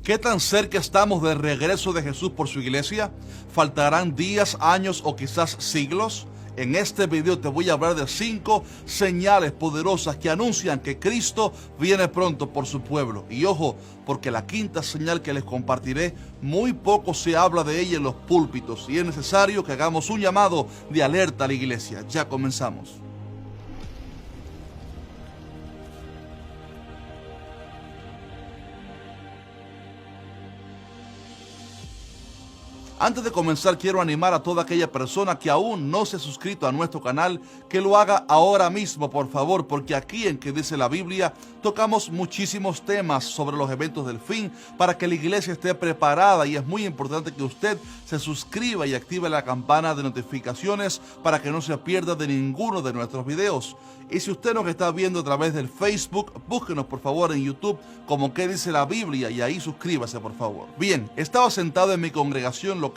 ¿Qué tan cerca estamos del regreso de Jesús por su iglesia? ¿Faltarán días, años o quizás siglos? En este video te voy a hablar de 5 señales poderosas que anuncian que Cristo viene pronto por su pueblo. Y ojo, porque la quinta señal que les compartiré, muy poco se habla de ella en los púlpitos y es necesario que hagamos un llamado de alerta a la iglesia. Ya comenzamos. Antes de comenzar, quiero animar a toda aquella persona que aún no se ha suscrito a nuestro canal, que lo haga ahora mismo, por favor, porque aquí en Que Dice la Biblia tocamos muchísimos temas sobre los eventos del fin para que la iglesia esté preparada, y es muy importante que usted se suscriba y active la campana de notificaciones para que no se pierda de ninguno de nuestros videos. Y si usted nos está viendo a través del Facebook, búsquenos por favor en YouTube como Que Dice la Biblia y ahí suscríbase por favor. Bien, estaba sentado en mi congregación local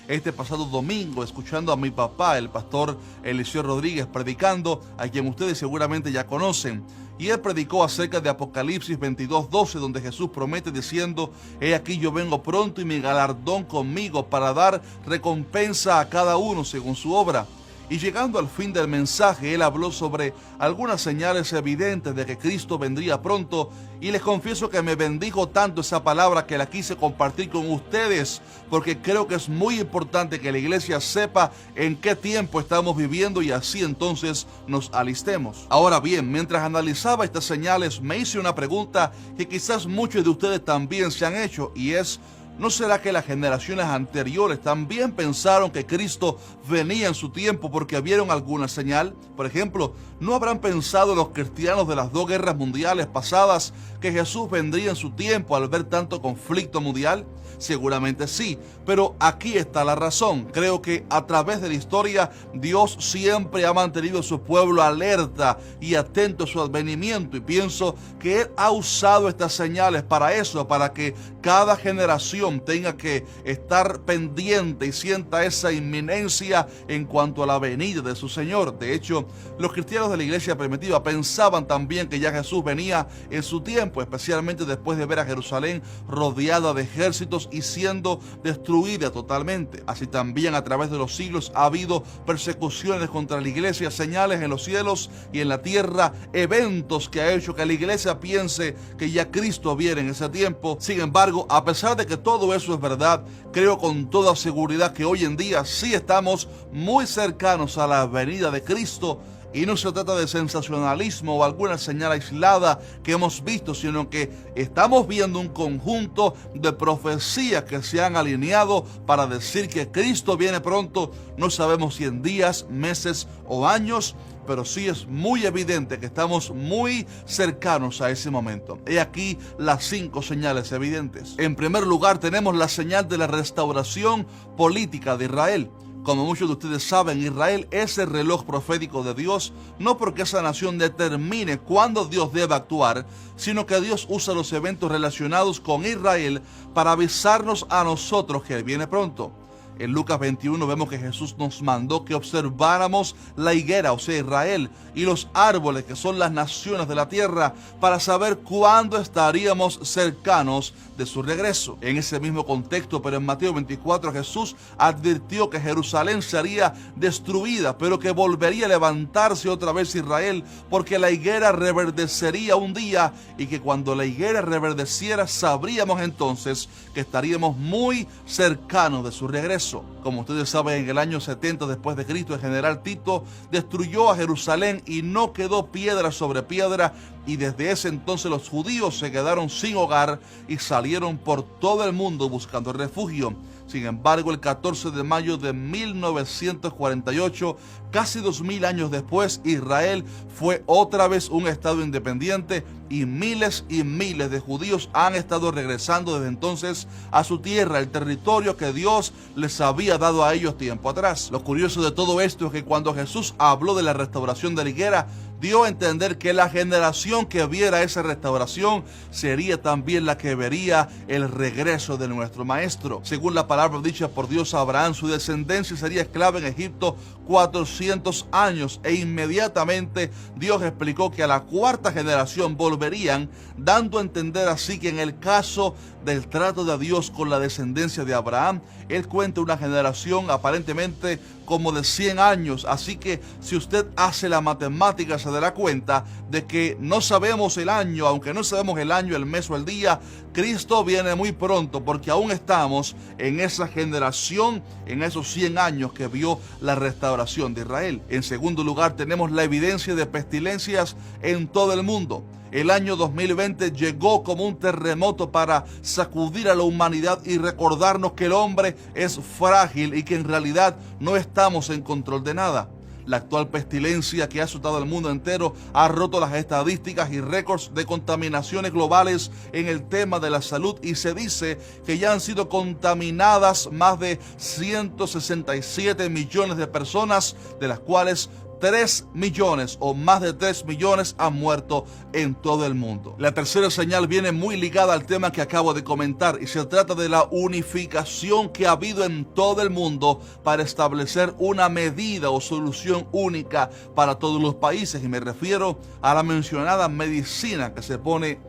este pasado domingo escuchando a mi papá, el pastor Eliseo Rodríguez, predicando, a quien ustedes seguramente ya conocen. Y él predicó acerca de Apocalipsis 22:12, donde Jesús promete diciendo: he aquí yo vengo pronto y mi galardón conmigo para dar recompensa a cada uno según su obra. Y llegando al fin del mensaje, él habló sobre algunas señales evidentes de que Cristo vendría pronto, y les confieso que me bendijo tanto esa palabra que la quise compartir con ustedes, porque creo que es muy importante que la iglesia sepa en qué tiempo estamos viviendo y así entonces nos alistemos. Ahora bien, mientras analizaba estas señales, me hice una pregunta que quizás muchos de ustedes también se han hecho, y es: ¿no será que las generaciones anteriores también pensaron que Cristo venía en su tiempo porque vieron alguna señal? Por ejemplo, ¿no habrán pensado los cristianos de las 2 guerras mundiales pasadas que Jesús vendría en su tiempo al ver tanto conflicto mundial? Seguramente sí, pero aquí está la razón. Creo que a través de la historia Dios siempre ha mantenido a su pueblo alerta y atento a su advenimiento, y pienso que Él ha usado estas señales para eso, para que cada generación tenga que estar pendiente y sienta esa inminencia en cuanto a la venida de su Señor. De hecho, los cristianos de la iglesia primitiva pensaban también que ya Jesús venía en su tiempo, especialmente después de ver a Jerusalén rodeada de ejércitos y siendo destruida totalmente. Así también a través de los siglos ha habido persecuciones contra la iglesia, señales en los cielos y en la tierra, eventos que ha hecho que la iglesia piense que ya Cristo viene en ese tiempo. Sin embargo, a pesar de que todo eso es verdad, creo con toda seguridad que hoy en día sí estamos muy cercanos a la venida de Cristo. Y no se trata de sensacionalismo o alguna señal aislada que hemos visto, sino que estamos viendo un conjunto de profecías que se han alineado para decir que Cristo viene pronto. No sabemos si en días, meses o años, pero sí es muy evidente que estamos muy cercanos a ese momento. He aquí las 5 señales evidentes. En primer lugar, tenemos la señal de la restauración política de Israel. Como muchos de ustedes saben, Israel es el reloj profético de Dios, no porque esa nación determine cuándo Dios debe actuar, sino que Dios usa los eventos relacionados con Israel para avisarnos a nosotros que Él viene pronto. En Lucas 21 vemos que Jesús nos mandó que observáramos la higuera, o sea Israel, y los árboles, que son las naciones de la tierra, para saber cuándo estaríamos cercanos de su regreso. En ese mismo contexto, pero en Mateo 24, Jesús advirtió que Jerusalén sería destruida, pero que volvería a levantarse otra vez Israel, porque la higuera reverdecería un día, y que cuando la higuera reverdeciera, sabríamos entonces que estaríamos muy cercanos de su regreso. Como ustedes saben, en el año 70 después de Cristo, el general Tito destruyó a Jerusalén y no quedó piedra sobre piedra, y desde ese entonces los judíos se quedaron sin hogar y salieron por todo el mundo buscando refugio. Sin embargo, el 14 de mayo de 1948, casi 2000 años después, Israel fue otra vez un estado independiente y miles de judíos han estado regresando desde entonces a su tierra, el territorio que Dios les había dado a ellos tiempo atrás. Lo curioso de todo esto es que cuando Jesús habló de la restauración de la higuera, dio a entender que la generación que viera esa restauración sería también la que vería el regreso de nuestro Maestro. Según la palabra dicha por Dios a Abraham, su descendencia sería esclava en Egipto 400 años, e inmediatamente Dios explicó que a la cuarta generación volverían, dando a entender así que en el caso del trato de Dios con la descendencia de Abraham, Él cuenta una generación aparentemente como de 100 años. Así que si usted hace la matemática, se dará cuenta de que no sabemos el año, aunque no sabemos el año, el mes o el día, Cristo viene muy pronto, porque aún estamos en esa generación, en esos 100 años que vio la restauración de Israel. En segundo lugar, tenemos la evidencia de pestilencias en todo el mundo. El año 2020 llegó como un terremoto para sacudir a la humanidad y recordarnos que el hombre es frágil y que en realidad no estamos en control de nada. La actual pestilencia que ha azotado al mundo entero ha roto las estadísticas y récords de contaminaciones globales en el tema de la salud, y se dice que ya han sido contaminadas más de 167 millones de personas, de las cuales 3 millones o más de 3 millones han muerto en todo el mundo. La tercera señal viene muy ligada al tema que acabo de comentar, y se trata de la unificación que ha habido en todo el mundo para establecer una medida o solución única para todos los países, y me refiero a la mencionada medicina que se pone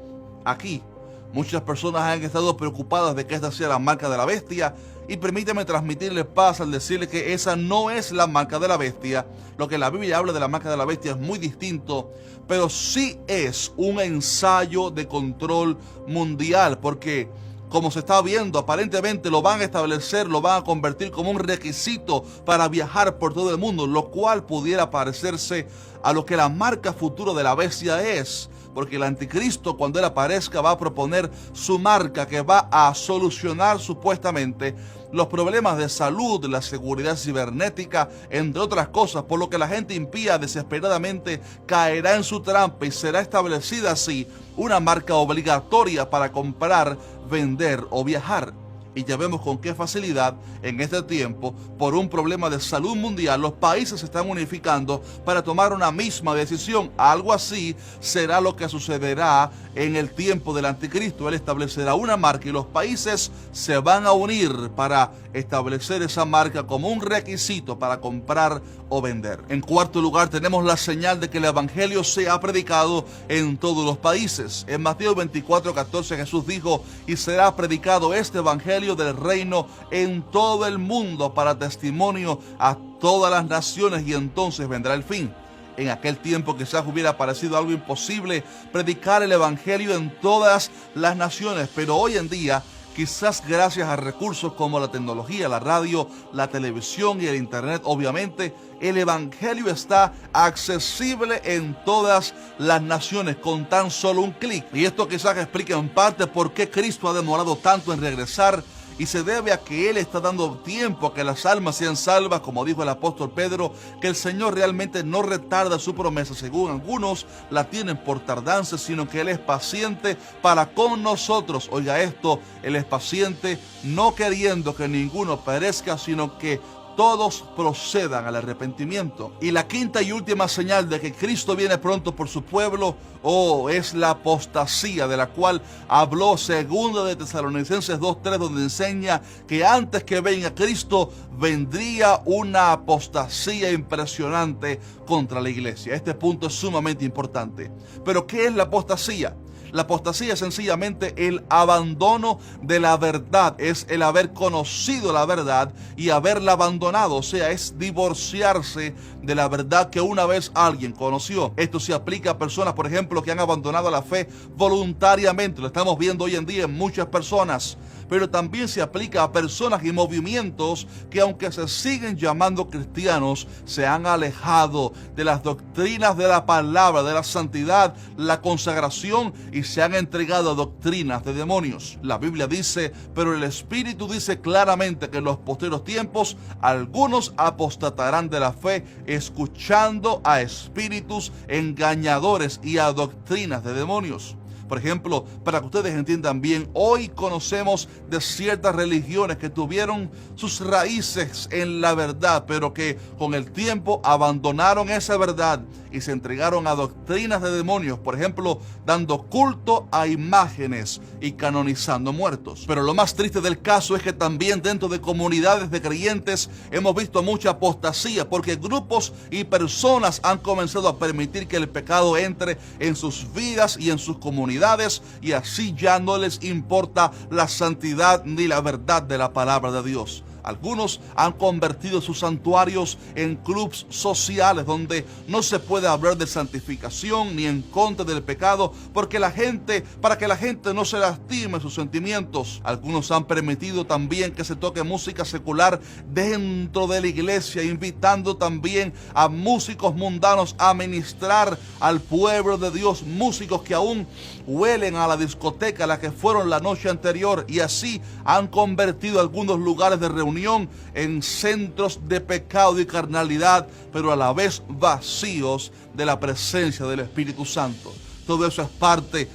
aquí. Muchas personas han estado preocupadas de que esta sea la marca de la bestia, y permíteme transmitirles paz al decirles que esa no es la marca de la bestia. Lo que la Biblia habla de la marca de la bestia es muy distinto, pero sí es un ensayo de control mundial, porque como se está viendo, aparentemente lo van a establecer, lo van a convertir como un requisito para viajar por todo el mundo, lo cual pudiera parecerse a lo que la marca futura de la bestia es, porque el anticristo, cuando él aparezca, va a proponer su marca que va a solucionar supuestamente los problemas de salud, la seguridad cibernética, entre otras cosas, por lo que la gente impía desesperadamente caerá en su trampa y será establecida así una marca obligatoria para comprar, vender o viajar. Y ya vemos con qué facilidad en este tiempo, por un problema de salud mundial, los países se están unificando para tomar una misma decisión. Algo así será lo que sucederá en el tiempo del anticristo. Él establecerá una marca y los países se van a unir para establecer esa marca como un requisito para comprar o vender. En cuarto lugar, tenemos la señal de que el evangelio se ha predicado en todos los países. En Mateo 24:14 Jesús dijo: y será predicado este evangelio del reino en todo el mundo para testimonio a todas las naciones, y entonces vendrá el fin. En aquel tiempo quizás hubiera parecido algo imposible predicar el evangelio en todas las naciones, pero hoy en día, quizás gracias a recursos como la tecnología, la radio, la televisión y el internet, obviamente, el evangelio está accesible en todas las naciones con tan solo un clic. Y esto quizás explica en parte por qué Cristo ha demorado tanto en regresar, y se debe a que Él está dando tiempo a que las almas sean salvas, como dijo el apóstol Pedro, que el Señor realmente no retarda su promesa, según algunos la tienen por tardanza, sino que Él es paciente para con nosotros. Oiga esto, Él es paciente, no queriendo que ninguno perezca, sino que todos procedan al arrepentimiento. Y la quinta y última señal de que Cristo viene pronto por su pueblo, es la apostasía, de la cual habló segunda de Tesalonicenses 2:3, donde enseña que antes que venga Cristo vendría una apostasía impresionante contra la iglesia. Este punto es sumamente importante. Pero ¿qué es la apostasía? La apostasía es sencillamente el abandono de la verdad, es el haber conocido la verdad y haberla abandonado, o sea, es divorciarse de la verdad que una vez alguien conoció. Esto se aplica a personas, por ejemplo, que han abandonado la fe voluntariamente, lo estamos viendo hoy en día en muchas personas, pero también se aplica a personas y movimientos que, aunque se siguen llamando cristianos, se han alejado de las doctrinas de la palabra, de la santidad, la consagración, y se han entregado a doctrinas de demonios. La Biblia dice, pero el Espíritu dice claramente que en los posteriores tiempos algunos apostatarán de la fe, escuchando a espíritus engañadores y a doctrinas de demonios. Por ejemplo, para que ustedes entiendan bien, hoy conocemos de ciertas religiones que tuvieron sus raíces en la verdad, pero que con el tiempo abandonaron esa verdad y se entregaron a doctrinas de demonios, por ejemplo, dando culto a imágenes y canonizando muertos. Pero lo más triste del caso es que también dentro de comunidades de creyentes hemos visto mucha apostasía, porque grupos y personas han comenzado a permitir que el pecado entre en sus vidas y en sus comunidades, y así ya no les importa la santidad ni la verdad de la palabra de Dios. Algunos han convertido sus santuarios en clubs sociales donde no se puede hablar de santificación ni en contra del pecado para que la gente no se lastime sus sentimientos. Algunos han permitido también que se toque música secular dentro de la iglesia, invitando también a músicos mundanos a ministrar al pueblo de Dios, músicos que aún huelen a la discoteca a la que fueron la noche anterior, y así han convertido algunos lugares de reunión en centros de pecado y carnalidad, pero a la vez vacíos de la presencia del Espíritu Santo. Todo eso es parte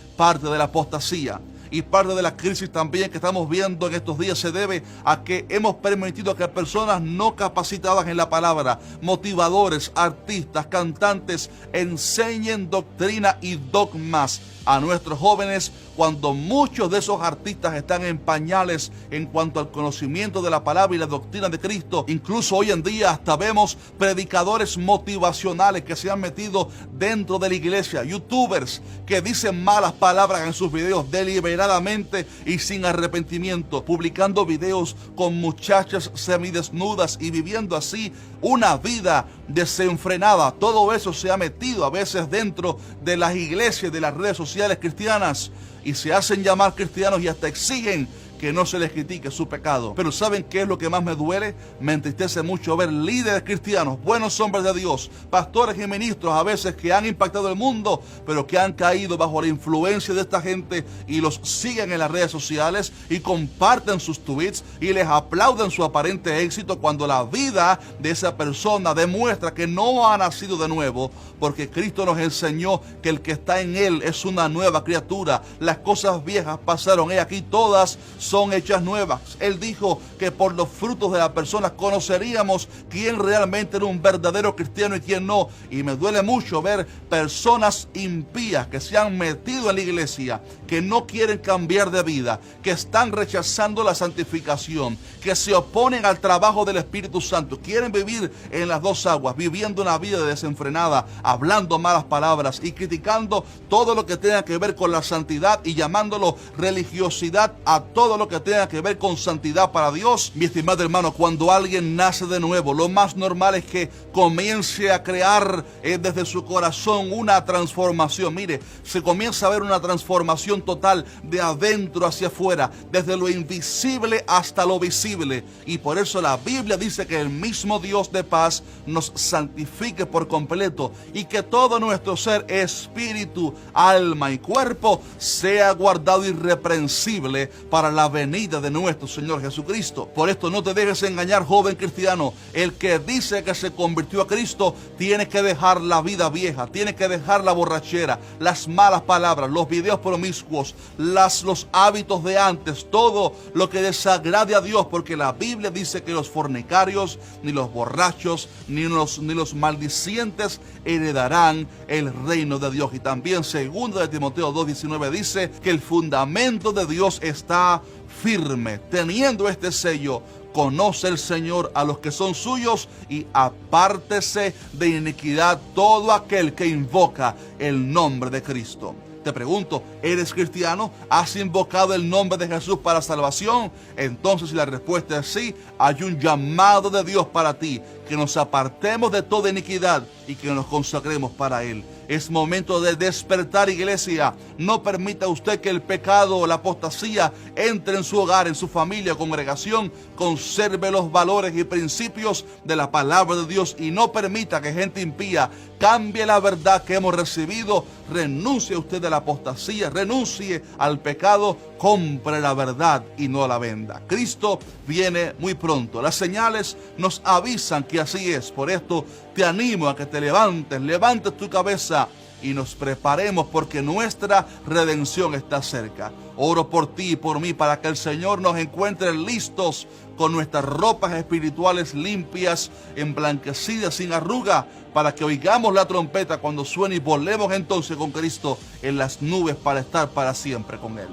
de la apostasía. Y parte de la crisis también que estamos viendo en estos días se debe a que hemos permitido que personas no capacitadas en la palabra, motivadores, artistas, cantantes, enseñen doctrina y dogmas a nuestros jóvenes, cuando muchos de esos artistas están en pañales en cuanto al conocimiento de la palabra y la doctrina de Cristo. Incluso hoy en día hasta vemos predicadores motivacionales que se han metido dentro de la iglesia, youtubers que dicen malas palabras en sus videos deliberadamente y sin arrepentimiento, publicando videos con muchachas semidesnudas y viviendo así una vida desenfrenada. Todo eso se ha metido a veces dentro de las iglesias, de las redes sociales cristianas, y se hacen llamar cristianos y hasta exigen que no se les critique su pecado. Pero ¿saben qué es lo que más me duele? Me entristece mucho ver líderes cristianos, buenos hombres de Dios, pastores y ministros a veces que han impactado el mundo, pero que han caído bajo la influencia de esta gente y los siguen en las redes sociales y comparten sus tweets y les aplauden su aparente éxito, cuando la vida de esa persona demuestra que no ha nacido de nuevo, porque Cristo nos enseñó que el que está en Él es una nueva criatura. Las cosas viejas pasaron, he aquí todas son hechas nuevas. Él dijo que por los frutos de las personas conoceríamos quién realmente era un verdadero cristiano y quién no. Y me duele mucho ver personas impías que se han metido en la iglesia, que no quieren cambiar de vida, que están rechazando la santificación, que se oponen al trabajo del Espíritu Santo, quieren vivir en las dos aguas, viviendo una vida desenfrenada, hablando malas palabras y criticando todo lo que tenga que ver con la santidad y llamándolo religiosidad a todo lo que tenga que ver con santidad para Dios. Mi estimado hermano, cuando alguien nace de nuevo, lo más normal es que comience a crear desde su corazón una transformación. Mire, se comienza a ver una transformación total de adentro hacia afuera, desde lo invisible hasta lo visible. Y por eso la Biblia dice que el mismo Dios de paz nos santifique por completo y que todo nuestro ser, espíritu, alma y cuerpo sea guardado irreprensible para la venida de nuestro Señor Jesucristo. Por esto no te dejes engañar, joven cristiano. El que dice que se convirtió a Cristo tiene que dejar la vida vieja, tiene que dejar la borrachera, las malas palabras, los videos promiscuos, los hábitos de antes, todo lo que desagrade a Dios, porque la Biblia dice que los fornicarios, ni los borrachos, ni los maldicientes heredarán el reino de Dios. Y también 2 Timoteo 2:19 dice que el fundamento de Dios está firme. Teniendo este sello, conoce el Señor a los que son suyos y apártese de iniquidad todo aquel que invoca el nombre de Cristo. Te pregunto, ¿eres cristiano? ¿Has invocado el nombre de Jesús para salvación? Entonces, si la respuesta es sí, hay un llamado de Dios para ti, que nos apartemos de toda iniquidad y que nos consagremos para Él. Es momento de despertar, iglesia. No permita usted que el pecado o la apostasía entre en su hogar, en su familia, congregación. Conserve los valores y principios de la palabra de Dios y no permita que gente impía cambie la verdad que hemos recibido. Renuncie usted a la apostasía, renuncie al pecado, compre la verdad y no la venda. Cristo viene muy pronto. Las señales nos avisan que así es. Por esto te animo a que te levantes tu cabeza y nos preparemos porque nuestra redención está cerca. Oro por ti y por mí para que el Señor nos encuentre listos con nuestras ropas espirituales limpias, emblanquecidas, sin arruga, para que oigamos la trompeta cuando suene y volvemos entonces con Cristo en las nubes para estar para siempre con Él.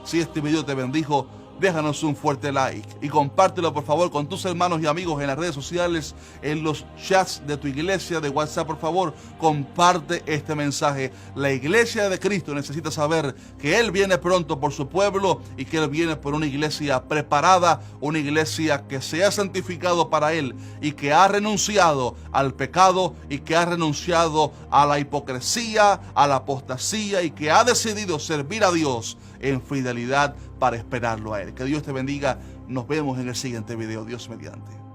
Si este video te bendijo, déjanos un fuerte like y compártelo por favor con tus hermanos y amigos en las redes sociales, en los chats de tu iglesia de WhatsApp. Por favor, comparte este mensaje. La iglesia de Cristo necesita saber que Él viene pronto por su pueblo y que Él viene por una iglesia preparada, una iglesia que se ha santificado para Él y que ha renunciado al pecado y que ha renunciado a la hipocresía, a la apostasía y que ha decidido servir a Dios en fidelidad para esperarlo a Él. Que Dios te bendiga. Nos vemos en el siguiente video. Dios mediante.